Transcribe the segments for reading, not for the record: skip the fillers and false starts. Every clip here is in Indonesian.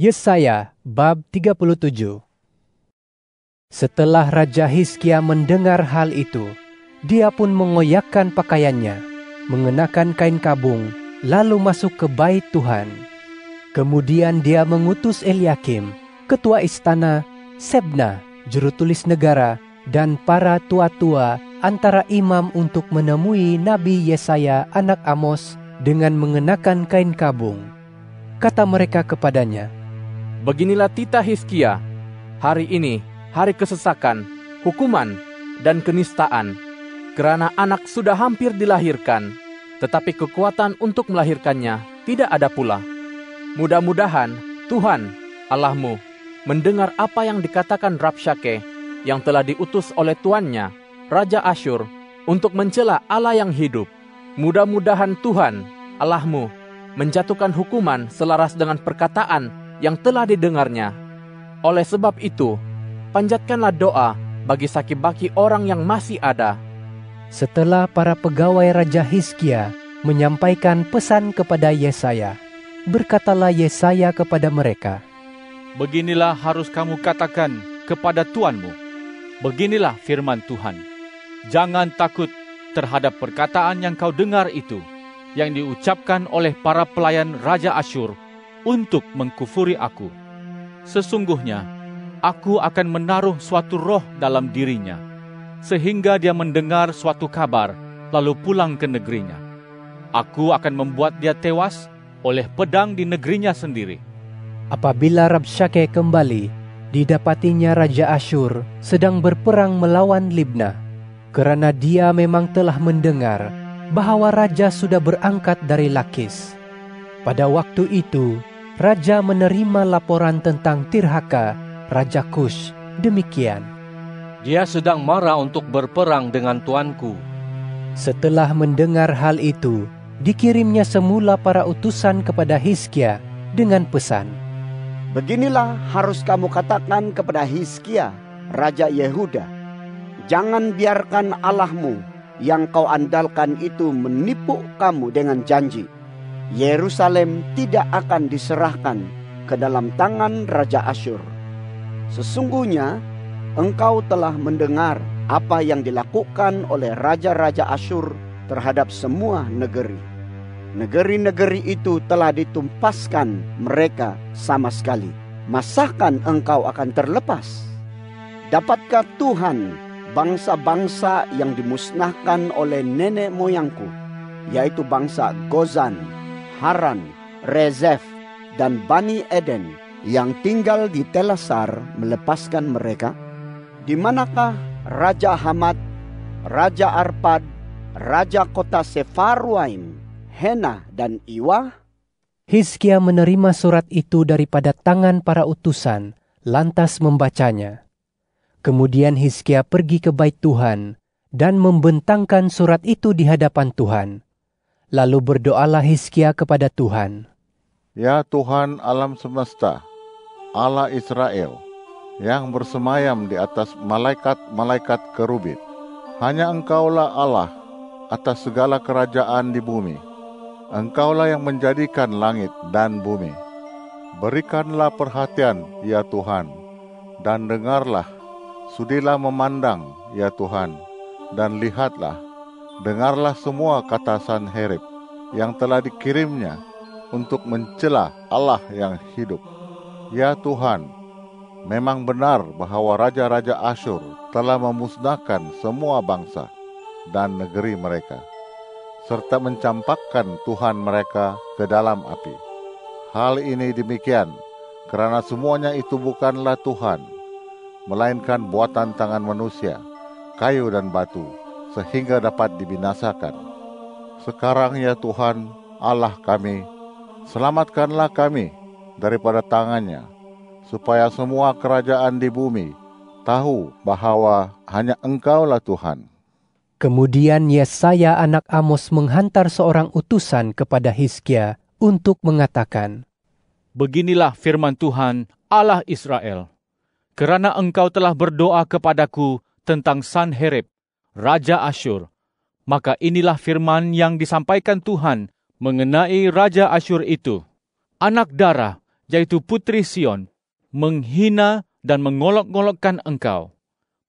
Yesaya bab 37. Setelah Raja Hizkia mendengar hal itu, dia pun mengoyakkan pakaiannya, mengenakan kain kabung, lalu masuk ke bait Tuhan. Kemudian dia mengutus Eliakim, ketua istana, Sebna, juru tulis negara, dan para tua-tua antara imam untuk menemui Nabi Yesaya anak Amos dengan mengenakan kain kabung. Kata mereka kepadanya, "Beginilah titah Hizkia, hari ini hari kesesakan, hukuman, dan kenistaan, karena anak sudah hampir dilahirkan, tetapi kekuatan untuk melahirkannya tidak ada pula. Mudah-mudahan Tuhan, Allahmu, mendengar apa yang dikatakan Rabshakeh yang telah diutus oleh tuannya, Raja Asyur, untuk mencela Allah yang hidup. Mudah-mudahan Tuhan, Allahmu, menjatuhkan hukuman selaras dengan perkataan yang telah didengarnya. Oleh sebab itu, panjatkanlah doa bagi sakit-baki orang yang masih ada." Setelah para pegawai Raja Hizkia menyampaikan pesan kepada Yesaya, berkatalah Yesaya kepada mereka, "Beginilah harus kamu katakan kepada tuanmu. Beginilah firman Tuhan. Jangan takut terhadap perkataan yang kau dengar itu, yang diucapkan oleh para pelayan Raja Asyur untuk mengkufuri aku. Sesungguhnya, aku akan menaruh suatu roh dalam dirinya, sehingga dia mendengar suatu kabar, lalu pulang ke negerinya. Aku akan membuat dia tewas oleh pedang di negerinya sendiri." Apabila Rabshakeh kembali, didapatinya Raja Asyur sedang berperang melawan Libna, karena dia memang telah mendengar bahwa raja sudah berangkat dari Lakis. Pada waktu itu, raja menerima laporan tentang Tirhaka, Raja Kush, demikian, "Dia sedang marah untuk berperang dengan tuanku." Setelah mendengar hal itu, dikirimnya semula para utusan kepada Hizkia dengan pesan, "Beginilah harus kamu katakan kepada Hizkia, Raja Yehuda, jangan biarkan Allahmu yang kau andalkan itu menipu kamu dengan janji. Yerusalem tidak akan diserahkan ke dalam tangan Raja Asyur. Sesungguhnya engkau telah mendengar apa yang dilakukan oleh raja-raja Asyur terhadap semua negeri. Negeri-negeri itu telah ditumpaskan mereka sama sekali. Masakan engkau akan terlepas? Dapatkah Tuhan bangsa-bangsa yang dimusnahkan oleh nenek moyangku, yaitu bangsa Gozan, Haran, Rezef, dan Bani Eden yang tinggal di Telasar melepaskan mereka? Di manakah Raja Hamad, Raja Arpad, Raja kota Sefarwaim, Hena, dan Iwa?" Hizkia menerima surat itu daripada tangan para utusan, lantas membacanya. Kemudian Hizkia pergi ke bait Tuhan dan membentangkan surat itu di hadapan Tuhan. Lalu berdoalah Hizkia kepada Tuhan, "Ya Tuhan alam semesta, Allah Israel, yang bersemayam di atas malaikat-malaikat kerubit, hanya Engkaulah Allah atas segala kerajaan di bumi. Engkaulah yang menjadikan langit dan bumi. Berikanlah perhatian, ya Tuhan, dan dengarlah. Sudilah memandang, ya Tuhan, dan lihatlah. Dengarlah semua kata Sanherib yang telah dikirimnya untuk mencela Allah yang hidup. Ya Tuhan, memang benar bahwa raja-raja Asyur telah memusnahkan semua bangsa dan negeri mereka, serta mencampakkan Tuhan mereka ke dalam api. Hal ini demikian karena semuanya itu bukanlah Tuhan, melainkan buatan tangan manusia, kayu dan batu, sehingga dapat dibinasakan. Sekarang ya Tuhan, Allah kami, selamatkanlah kami daripada tangannya, supaya semua kerajaan di bumi tahu bahwa hanya Engkaulah Tuhan." Kemudian Yesaya anak Amos menghantar seorang utusan kepada Hizkia untuk mengatakan, "Beginilah firman Tuhan, Allah Israel. Kerana engkau telah berdoa kepadaku tentang Sanherib, Raja Asyur, maka inilah firman yang disampaikan Tuhan mengenai Raja Asyur itu. Anak darah, yaitu putri Sion, menghina dan mengolok-ngolokkan engkau.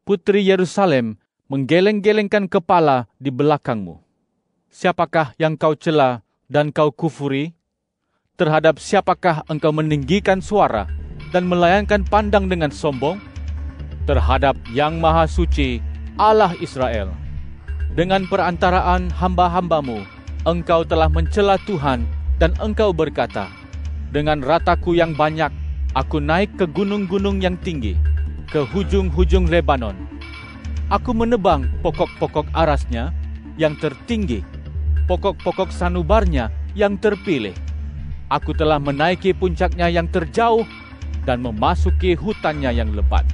Putri Yerusalem menggeleng-gelengkan kepala di belakangmu. Siapakah yang kau cela dan kau kufuri? Terhadap siapakah engkau meninggikan suara dan melayangkan pandang dengan sombong? Terhadap Yang Maha Suci, Allah Israel. Dengan perantaraan hamba-hambamu, engkau telah mencela Tuhan dan engkau berkata, dengan rataku yang banyak, aku naik ke gunung-gunung yang tinggi, ke hujung-hujung Lebanon. Aku menebang pokok-pokok arasnya yang tertinggi, pokok-pokok sanubarnya yang terpilih. Aku telah menaiki puncaknya yang terjauh dan memasuki hutannya yang lebat.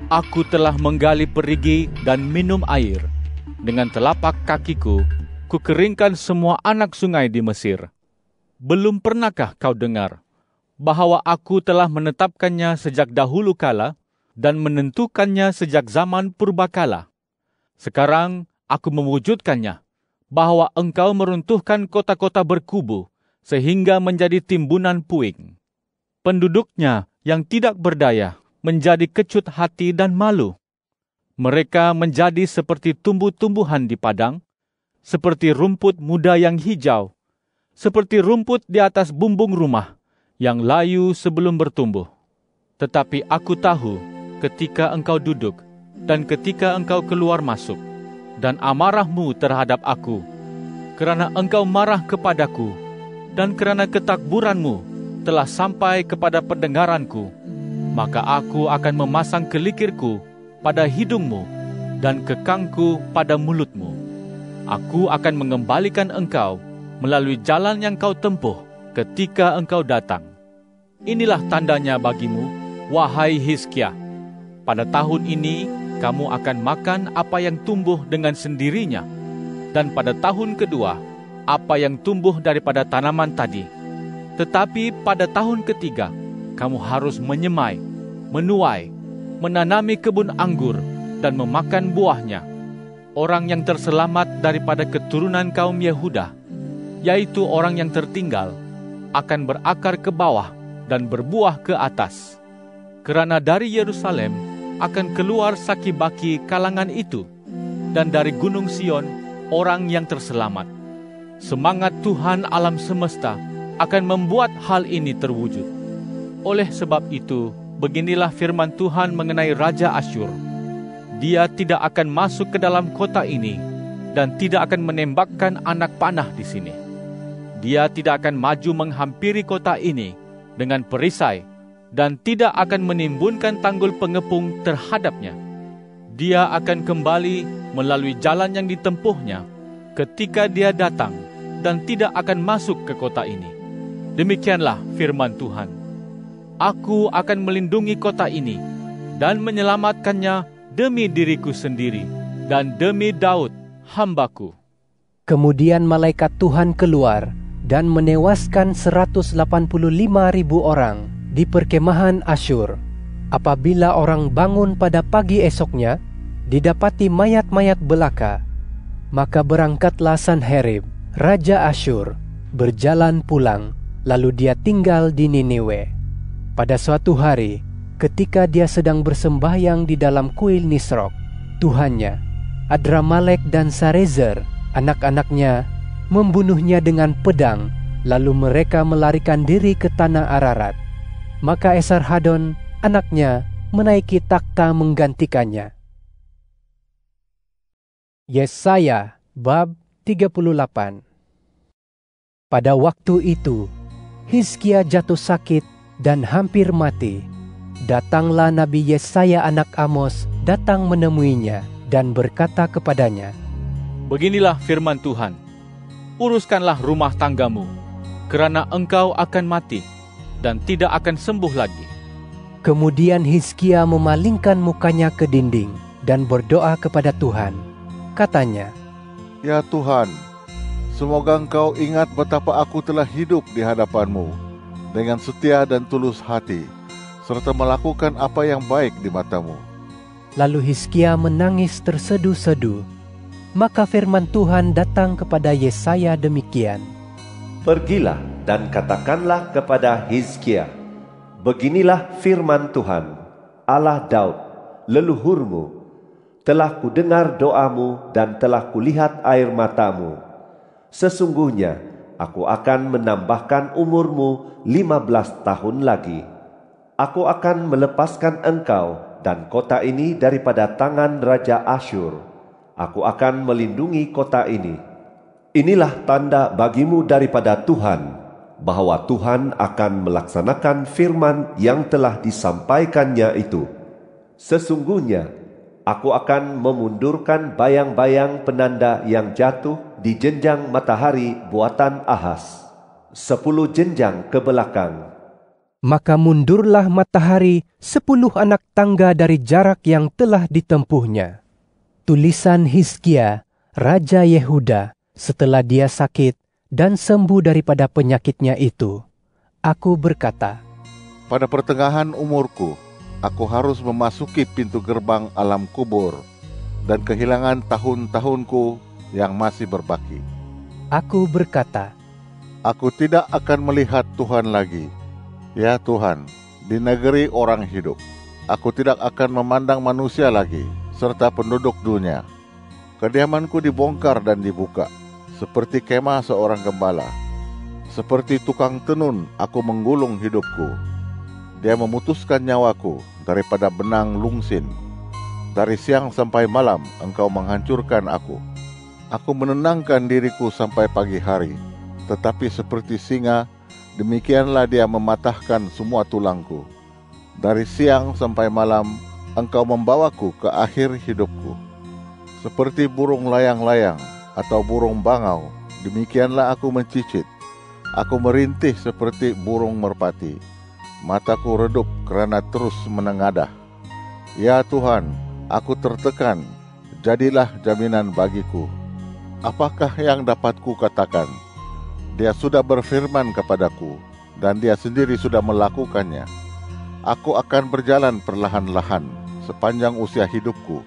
Aku telah menggali perigi dan minum air. Dengan telapak kakiku, kukeringkan semua anak sungai di Mesir. Belum pernahkah kau dengar bahwa aku telah menetapkannya sejak dahulu kala dan menentukannya sejak zaman purbakala? Sekarang aku mewujudkannya, bahwa engkau meruntuhkan kota-kota berkubu sehingga menjadi timbunan puing. Penduduknya yang tidak berdaya menjadi kecut hati dan malu. Mereka menjadi seperti tumbuh-tumbuhan di padang, seperti rumput muda yang hijau, seperti rumput di atas bumbung rumah yang layu sebelum bertumbuh. Tetapi aku tahu ketika engkau duduk dan ketika engkau keluar masuk, dan amarahmu terhadap aku, kerana engkau marah kepadaku, dan kerana ketakburanmu telah sampai kepada pendengaranku, maka aku akan memasang kelikirku pada hidungmu dan kekangku pada mulutmu. Aku akan mengembalikan engkau melalui jalan yang kau tempuh ketika engkau datang. Inilah tandanya bagimu, wahai Hizkia. Pada tahun ini kamu akan makan apa yang tumbuh dengan sendirinya, dan pada tahun kedua apa yang tumbuh daripada tanaman tadi. Tetapi pada tahun ketiga kamu harus menyemai, menuai, menanami kebun anggur dan memakan buahnya. Orang yang terselamat daripada keturunan kaum Yehuda, yaitu orang yang tertinggal, akan berakar ke bawah dan berbuah ke atas. Kerana dari Yerusalem akan keluar saki-baki kalangan itu, dan dari Gunung Sion orang yang terselamat. Semangat Tuhan alam semesta akan membuat hal ini terwujud. Oleh sebab itu, beginilah firman Tuhan mengenai Raja Asyur. Dia tidak akan masuk ke dalam kota ini dan tidak akan menembakkan anak panah di sini. Dia tidak akan maju menghampiri kota ini dengan perisai dan tidak akan menimbunkan tanggul pengepung terhadapnya. Dia akan kembali melalui jalan yang ditempuhnya ketika dia datang dan tidak akan masuk ke kota ini. Demikianlah firman Tuhan. Aku akan melindungi kota ini dan menyelamatkannya demi diriku sendiri dan demi Daud, hambaku. Kemudian malaikat Tuhan keluar dan menewaskan 185.000 orang di perkemahan Asyur. Apabila orang bangun pada pagi esoknya, didapati mayat-mayat belaka. Maka berangkatlah Sanherib, Raja Asyur, berjalan pulang, lalu dia tinggal di Niniwe. Pada suatu hari, ketika dia sedang bersembahyang di dalam kuil Nisrok, tuhannya, Adramalek dan Sarezer, anak-anaknya, membunuhnya dengan pedang, lalu mereka melarikan diri ke tanah Ararat. Maka Esarhadon, anaknya, menaiki takhta menggantikannya. Yesaya bab 38. Pada waktu itu, Hizkia jatuh sakit dan hampir mati. Datanglah Nabi Yesaya anak Amos datang menemuinya dan berkata kepadanya, Beginilah firman Tuhan, uruskanlah rumah tanggamu, kerana engkau akan mati dan tidak akan sembuh lagi. Kemudian Hizkia memalingkan mukanya ke dinding dan berdoa kepada Tuhan. Katanya, Ya Tuhan, semoga engkau ingat betapa aku telah hidup di hadapanmu dengan setia dan tulus hati, serta melakukan apa yang baik di matamu. Lalu Hizkia menangis tersedu-sedu. Maka firman Tuhan datang kepada Yesaya demikian, Pergilah dan katakanlah kepada Hizkia, Beginilah firman Tuhan, Allah Daud, leluhurmu. Telah kudengar doamu dan telah kulihat air matamu. Sesungguhnya aku akan menambahkan umurmu 15 tahun lagi. Aku akan melepaskan engkau dan kota ini daripada tangan Raja Asyur. Aku akan melindungi kota ini. Inilah tanda bagimu daripada Tuhan, bahwa Tuhan akan melaksanakan firman yang telah disampaikannya itu. Sesungguhnya, aku akan memundurkan bayang-bayang penanda yang jatuh di jenjang matahari buatan Ahaz, 10 jenjang ke belakang. Maka mundurlah matahari 10 anak tangga dari jarak yang telah ditempuhnya. Tulisan Hizkia, Raja Yehuda, setelah dia sakit dan sembuh daripada penyakitnya itu. Aku berkata, Pada pertengahan umurku, aku harus memasuki pintu gerbang alam kubur dan kehilangan tahun-tahunku yang masih berbaki. Aku berkata, Aku tidak akan melihat Tuhan lagi. Ya Tuhan, di negeri orang hidup, aku tidak akan memandang manusia lagi, serta penduduk dunia. Kediamanku dibongkar dan dibuka, seperti kemah seorang gembala. Seperti tukang tenun, aku menggulung hidupku. Dia memutuskan nyawaku daripada benang lungsin. Dari siang sampai malam, engkau menghancurkan aku. Aku menenangkan diriku sampai pagi hari, tetapi seperti singa, demikianlah dia mematahkan semua tulangku. Dari siang sampai malam, engkau membawaku ke akhir hidupku. Seperti burung layang-layang atau burung bangau, demikianlah aku mencicit. Aku merintih seperti burung merpati. Mataku redup kerana terus menengadah. Ya Tuhan, aku tertekan, jadilah jaminan bagiku. Apakah yang dapat ku katakan? Dia sudah berfirman kepadaku, dan dia sendiri sudah melakukannya. Aku akan berjalan perlahan-lahan sepanjang usia hidupku,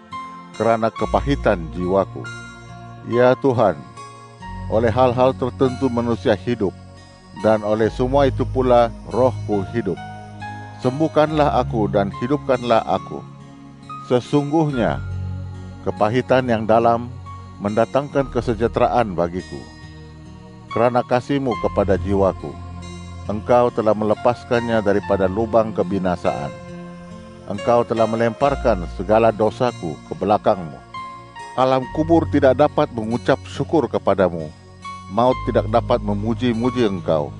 kerana kepahitan jiwaku. Ya Tuhan, oleh hal-hal tertentu manusia hidup, dan oleh semua itu pula rohku hidup. Sembuhkanlah aku dan hidupkanlah aku. Sesungguhnya, kepahitan yang dalam mendatangkan kesejahteraan bagiku. Kerana kasih-Mu kepada jiwaku, Engkau telah melepaskannya daripada lubang kebinasaan. Engkau telah melemparkan segala dosaku ke belakang-Mu. Alam kubur tidak dapat mengucap syukur kepadamu. Maut tidak dapat memuji-muji Engkau.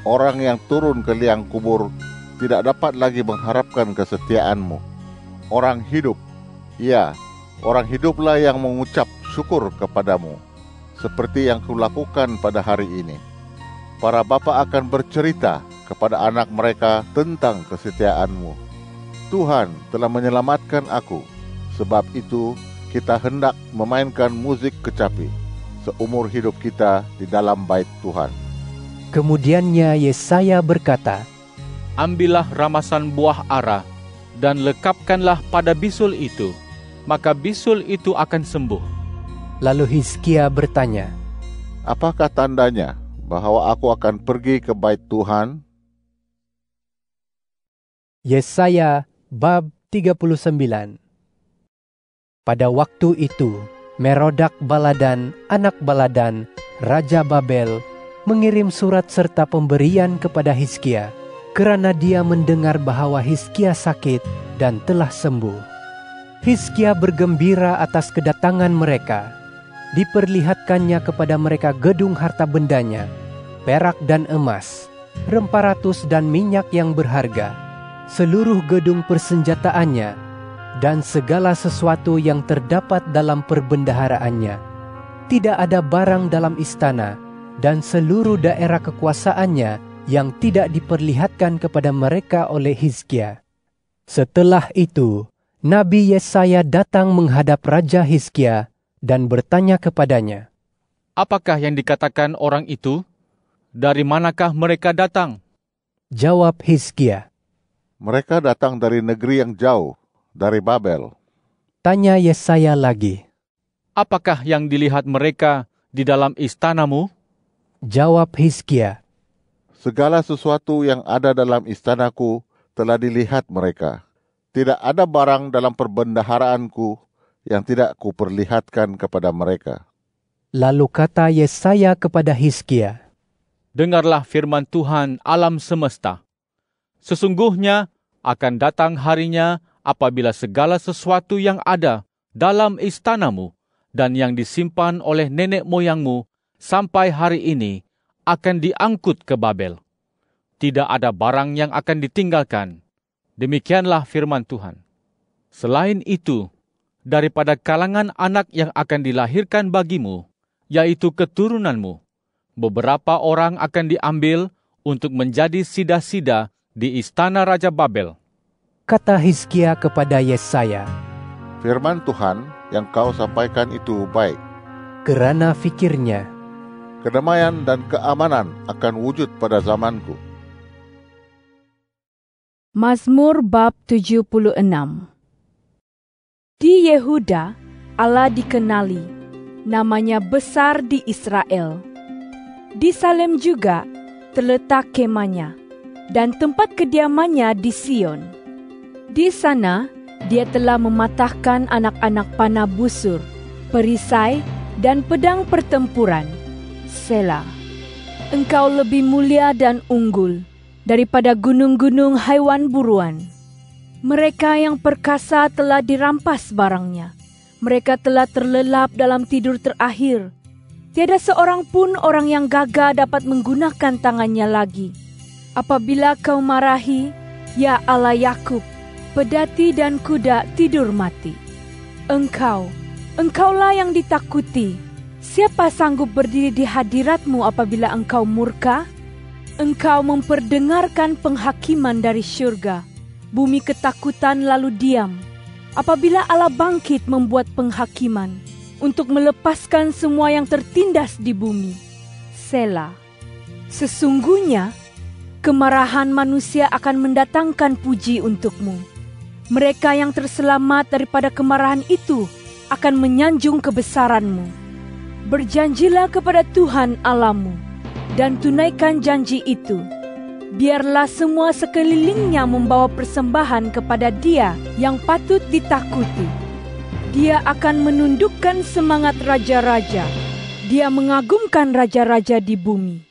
Orang yang turun ke liang kubur tidak dapat lagi mengharapkan kesetiaan-Mu. Orang hidup, ya, orang hiduplah yang mengucap syukur kepadamu, seperti yang kulakukan pada hari ini. Para bapa akan bercerita kepada anak mereka tentang kesetiaan-Mu. Tuhan telah menyelamatkan aku, sebab itu kita hendak memainkan musik kecapi seumur hidup kita di dalam bait Tuhan. Kemudiannya Yesaya berkata, Ambillah ramasan buah ara dan lekapkanlah pada bisul itu, maka bisul itu akan sembuh. Lalu Hizkia bertanya, Apakah tandanya bahwa aku akan pergi ke bait Tuhan? Yesaya bab 39. Pada waktu itu, Merodak Baladan, anak Baladan, Raja Babel, mengirim surat serta pemberian kepada Hizkia, kerana dia mendengar bahwa Hizkia sakit dan telah sembuh. Hizkia bergembira atas kedatangan mereka. Diperlihatkannya kepada mereka gedung harta bendanya, perak dan emas, rempah ratus dan minyak yang berharga, seluruh gedung persenjataannya, dan segala sesuatu yang terdapat dalam perbendaharaannya. Tidak ada barang dalam istana dan seluruh daerah kekuasaannya yang tidak diperlihatkan kepada mereka oleh Hizkia. Setelah itu, Nabi Yesaya datang menghadap Raja Hizkia dan bertanya kepadanya, Apakah yang dikatakan orang itu? Dari manakah mereka datang? Jawab Hizkia, Mereka datang dari negeri yang jauh, dari Babel. Tanya Yesaya lagi, Apakah yang dilihat mereka di dalam istanamu? Jawab Hizkia, Segala sesuatu yang ada dalam istanaku telah dilihat mereka. Tidak ada barang dalam perbendaharaanku yang tidak kuperlihatkan kepada mereka. Lalu kata Yesaya kepada Hizkia, Dengarlah firman Tuhan alam semesta. Sesungguhnya akan datang harinya apabila segala sesuatu yang ada dalam istanamu dan yang disimpan oleh nenek moyangmu sampai hari ini akan diangkut ke Babel. Tidak ada barang yang akan ditinggalkan. Demikianlah firman Tuhan. Selain itu, daripada kalangan anak yang akan dilahirkan bagimu, yaitu keturunanmu, beberapa orang akan diambil untuk menjadi sida-sida di istana Raja Babel. Kata Hizkia kepada Yesaya, Firman Tuhan yang kau sampaikan itu baik. Kerana fikirnya, Kedamaian dan keamanan akan wujud pada zamanku. Mazmur bab 76. Di Yehuda, Allah dikenali, namanya besar di Israel. Di Salem juga terletak kemahnya, dan tempat kediamannya di Sion. Di sana, dia telah mematahkan anak-anak panah busur, perisai, dan pedang pertempuran. Selah. Engkau lebih mulia dan unggul daripada gunung-gunung haiwan buruan. Mereka yang perkasa telah dirampas barangnya. Mereka telah terlelap dalam tidur terakhir. Tiada seorang pun orang yang gagah dapat menggunakan tangannya lagi. Apabila kau marahi, ya Allah Yakub, pedati dan kuda tidur mati. Engkaulah yang ditakuti. Siapa sanggup berdiri di hadiratmu apabila engkau murka? Engkau memperdengarkan penghakiman dari syurga. Bumi ketakutan lalu diam. Apabila Allah bangkit membuat penghakiman untuk melepaskan semua yang tertindas di bumi. Selah. Sesungguhnya, kemarahan manusia akan mendatangkan puji untukmu. Mereka yang terselamat daripada kemarahan itu akan menyanjung kebesaranmu. Berjanjilah kepada Tuhan Allahmu dan tunaikan janji itu. Biarlah semua sekelilingnya membawa persembahan kepada Dia yang patut ditakuti. Dia akan menundukkan semangat raja-raja. Dia mengagumkan raja-raja di bumi.